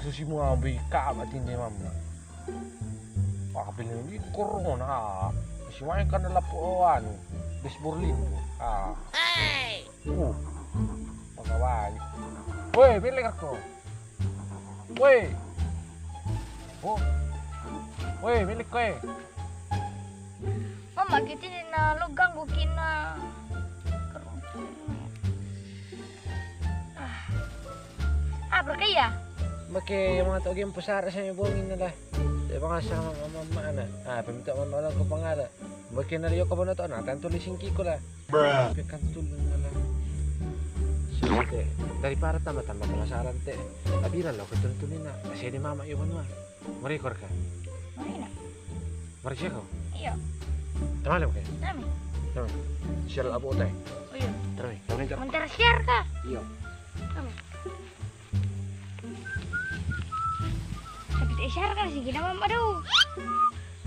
susi mo abi ka matindi mama. Pakabilin din corona. Si main ka na lapuan. Bisburlin mo. Hey! Pagawali. Woi, bilik ako. Woi. Oh. Woi, bilik ko eh. Mama, gitu na lugang bukin na. Berkaya? Maki yung mga tawag yung pusara sa yung buongin nila. Di ba nga sa mama na? Paminta mama lang ko pangara. Maki na liyo ka ba na to? Tantuloy singki ko la. Bruh. Pikantuloy na lang. So, dari para tama-tama pelasaran te. Abiran lo ketuntunin na. Kasi di mama yung ano. Merekor ka? Marina. Marisya ko? Iya. Tamalam ka? Tami. Tama. Share abo tayo. Oh iya. Tara, kami ka. Sebentar share ka? Iya. Tami. Sakit share ka sige naman madu.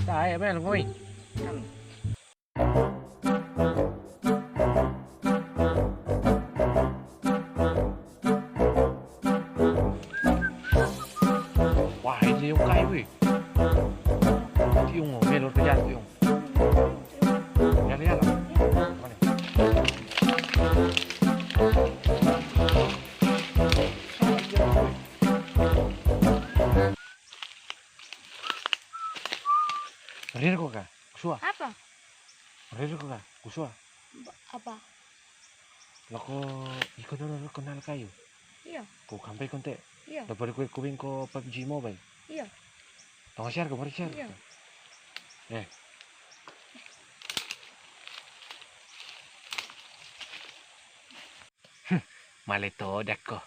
Tayo, Mel, ngoy. Tami. Wah, ini yung kayo eh. Ito yung melor pa dyan. Ito yung. Yala. Mana? Marir ko ka? Kuswa? Apa? Marir ko ka? Kuswa? Apa? Lako, ikaw na kenal kayo. Iya. Kung kampay konti. Iya. Dapat ko kuwing ko PUBG Mobile. Iya. Tong share ko, mari share. Iya. Eh. Malito dako.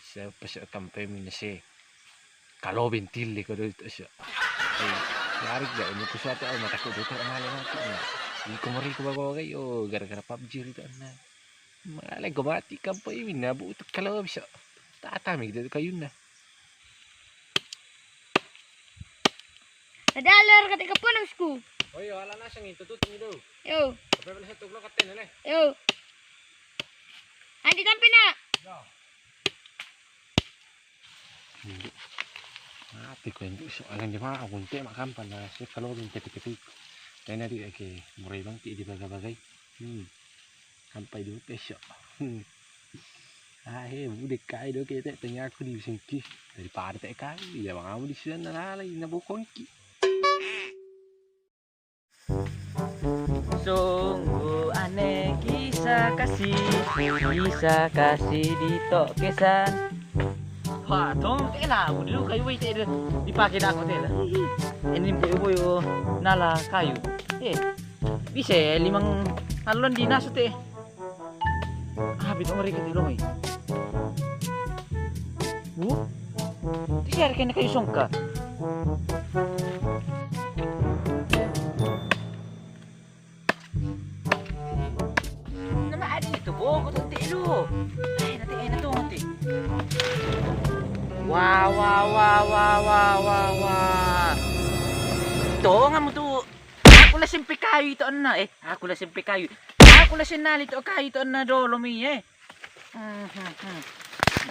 Sa pasok kampay mo na si. Kalau bentil ko dito siya. Ay, narig ya mo ko sa ta matakot dito malam natin na. Hindi ko mari ko bago kayo gara-gara PUBG rito na. Malay ko mati kampay mo na buot kalau bisa. Tatamig dito kayo na. Nadalar ketika punusku. Oy, wala na siyang itutut niyo. Yo. Kapag wala sa tuglok atin na. Yo. Andi tampi na. Yo. Hindi. Ati ko hindi so alam di mga kakunti makampan na siya kalau yung ketik-ketik. Kaya nari ay muray bang ti di bagay-bagay. Sampai dulu siya. Budik kayo do kita tanya aku di singki daripada tak kayo. Ya mga mo di siya nalalay nabukong ki. Sungguh aneh kisah kasih dito kesan. Wah, tong tela mo dulu kayu wait dipakai na ako tela. Ini po yo nala kayu. Bisa limang alon di naso te. Habis mereka di loy. Share kena kayu songka. Oh, kau tuntik dulu. Nanti nanti. Wah. Ito nga mo to. Ako lah simpi kayu ito na Ako lah simpi kayu. Ako lah sinali ito kayu ito na dolomi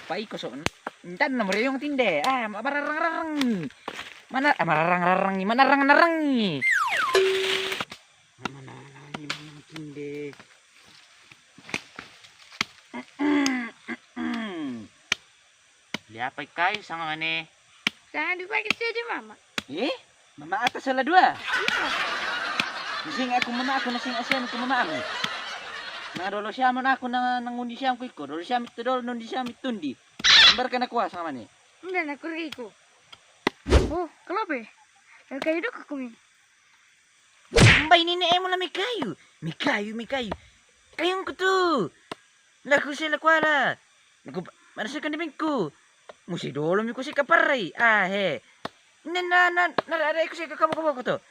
Pai ko so. Intan na mo yung tinde. Mararang. Mararang. Tinde. Liapay kayo sa nga ni. Saan di pakai di mama? Mama atas salah dua. Nasing ako nasing asyan ko mama ako. Na dolo siya mo na ako nangundi siya ko iko. Dolo siya mit dolo nundi siya mit tundi. Ambar ka na kuha sa nga ni. Hindi na ko. Oh, kalobe. Kayo do ko mi. Mbay ni mo na may kayo. May kayo. Kayong ko to. Laku sila kuala. Manasa ka nibing ko. Musi dolo mi ko si kaparay. Nalaray ko si kakamo ko to.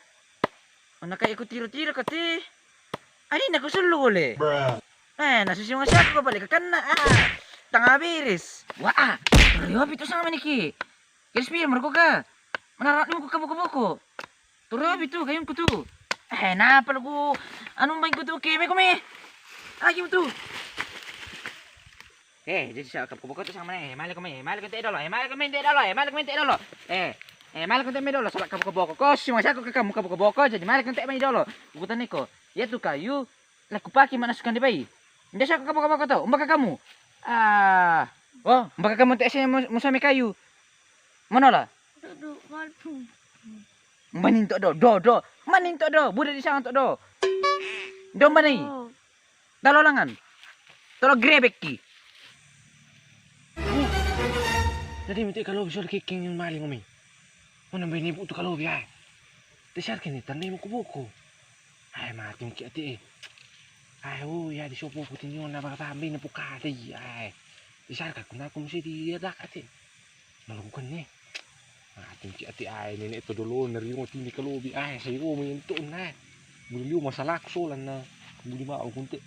O nakay ko tiro-tiro ka ti. Ani na ko sulule. Nasusi mga siya ko balik ka na. Tanga biris. Wah, turiyo bito sa maniki. Kaya marko ka. Manarat mo ko kabuko-buko. Turiyo bito kayong ko to. Napal ko. Anong ba ko to? Kime ko me. Agi mo to. Jadi sa kapko to sama eh. Mali ko te dolo. Mali ko te me dolo. Sa kapko ko. Si masa ko kamu kapko ko. Jadi mali ko te me dolo. Bukutan niko. Ya tu kayu. Laku paki manasukan di bayi. Hindi sa kapko to. Umbaka kamu. Umbaka kamu te siya mo sa kayu. Manola. Aduh, malpung. Maninto do. Maninto do. Buda di sangan to do. Do manay. Oh, Dalo langan. Tolo grebek ki. Jadi minta kalau bisa kiking yung maling umi. Mana bini bu tu kalau biar. Tesar kini tandai mo kubuko. Ay mati mo kiati eh. Ay ya di sopo putin yun na baka tambi na pukada ay. Tesar ka kung ako mo siya di dakat eh. Malungkan eh. Mati mo kiati ay nini ito dulu nariyo tini kalobi ay sayo mo yung tuon na. Buli mo masalah kusulan na. Buli ba ako kunti.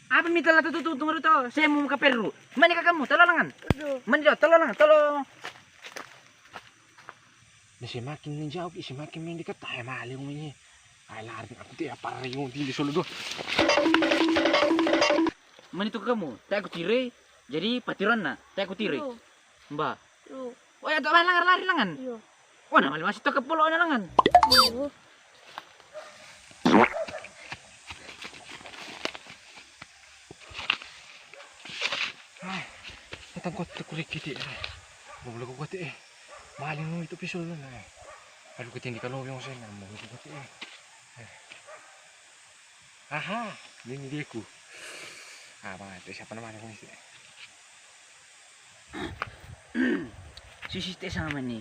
Apa minta lah tutu tunggu to. Saya mau ke Peru. Mani ka kamu tolo langan. aduh. Mani do tolo langan tolo. Na semakin menjauh, semakin mendekat ay maling umi. Ay lari aku tiap para yung tini solo do. Mani to kamu. Tak aku tire. Jadi patiran na. Tak aku tire. Aduh, Mbak. aduh. Oh ya to lari langan. Iya. Oh na masih to ke pulau na langan. Aduh. Ay, natangkot ko kiti eh. Mabula ko kati eh. Maling mo ito pisol na eh. Aduh kiti hindi ka lobi mo sa inyo. Mabula ko kati eh. Aha, hindi ko. Ito siapa naman ako isi. Sisiste sama ni.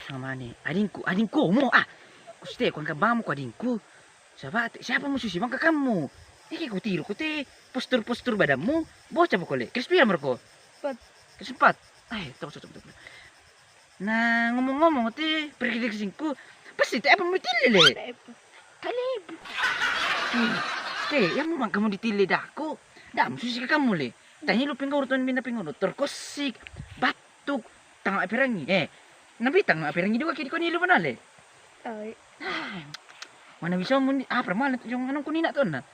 Sama ni. Adingku mo Kuste kung kabamu ko adingku. Siapa mo susi bang kamu? Ko tiro ko te. Postur badanmu. Bocah mo kole. Crispy amar ko. Kesempat. Tapos. Nah, ngomong-ngomong te prediksi-ku pasti te apa mo tilile. Kalib. Yang mo man kamu ditili dako. Dam susi ka kamu le. Tanya lu pinggor tuan bina pinggor terkosik batuk tangak perangi. Nabi tangak perangi juga kini ko nilu panale. Ay, Mana bisa mo permalan yung anong kunina to na.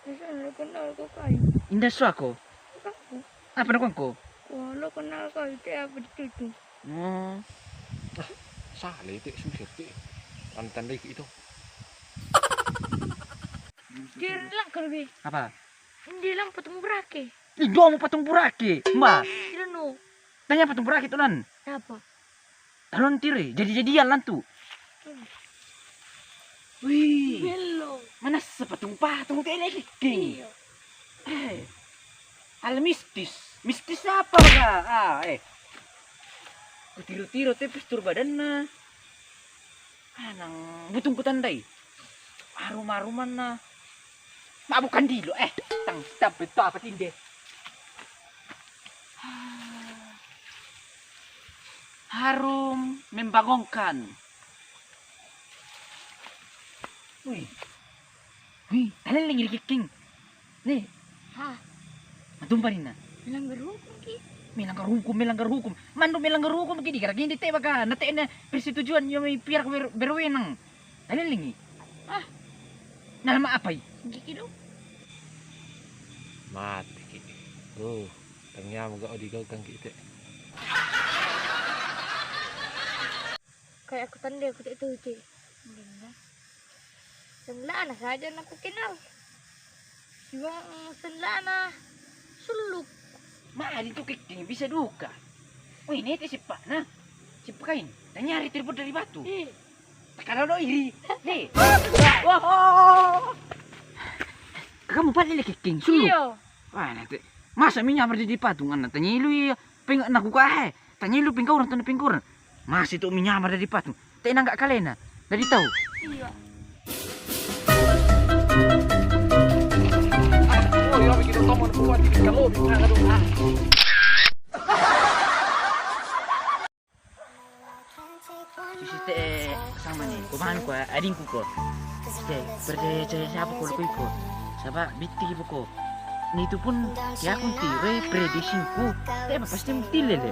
sana kenal ko kayo. Indah so ako. Kamu. Apa na ko? Wala kenal kayo. Kaya apa dito? Oh. Sali ito, susir ito. Ang tandai ko ito. Kira lang kalbi. Apa? Hindi lang patong brake. Ido mo patong buraki. Mbak, Sila no. tanya patong buraki to nan. Apa? Talon tiri, jadi-jadian lan tu. Wih, Hello. mana sepatong tele kiki. Iya. Al mistis. Mistis apa ba? Tiro-tiro te postur badan na. Anang butong kutandai. Arum-aruman na. Mabukan dilo tang stab itu apa tinde. Harum membagongkan. Wih, alin lagi kiking. Nih, Ha? matumparin na. Langgar hukum ki. Melanggar hukum. Mando melanggar hukum gini gara gini teh baga nate na persetujuan yung may pihak berwenang. Alin lagi? Nalama apay? Giki daw. Mati ki. Tanya mo ga odigaw kang kita. Kayak aku tanda aku tak tahu cik. Enggak. Senlana saja aku kenal. Siwang senlana suluk. Mahal itu kiking bisa duka. Wih, ini teh siapa na? Siapa kain? Dan nyari terbuat dari batu. Kalau do iri. Nih. Wah. Kamu paling kiking suluk. Iya. Wah, nanti masa minya berdi di patungan na tanya lu ya ping naku ka tanya lu ping kauran tanya ping kauran. Masih tuh minya berdi di patung. Tena enggak kalena. Dari tahu. Iya. Oh, ya bikin tomon kuat di kalau bisa aduh. Sisi teh sama nih. Kumahan ko adingku ko. Teh percaya siapa ko ko. Siapa bitti ko. Itu pun ya aku tire prediksiku. Teh pasti mutile le.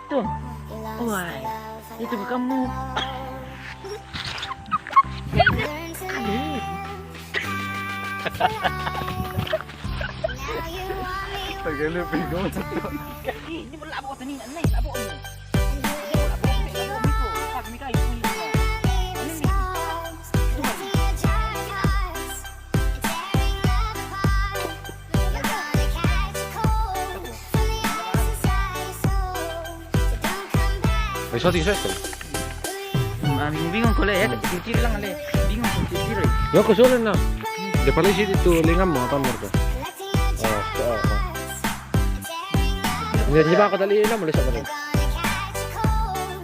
Tuh. Wah. Itu ke kamu. Aduh. Tagalog pingon. Ini mo labo ko tanin, anay, labo mo. Labo ko. Pag mi kayo mo. May shooting siya. Bingung ko le, kiri lang ale. Bingung ko kiri. Yo kusulan na. Di pala siya dito lingam mo tamor ko. Oh. Hindi ba ako dali na muli sa kanila.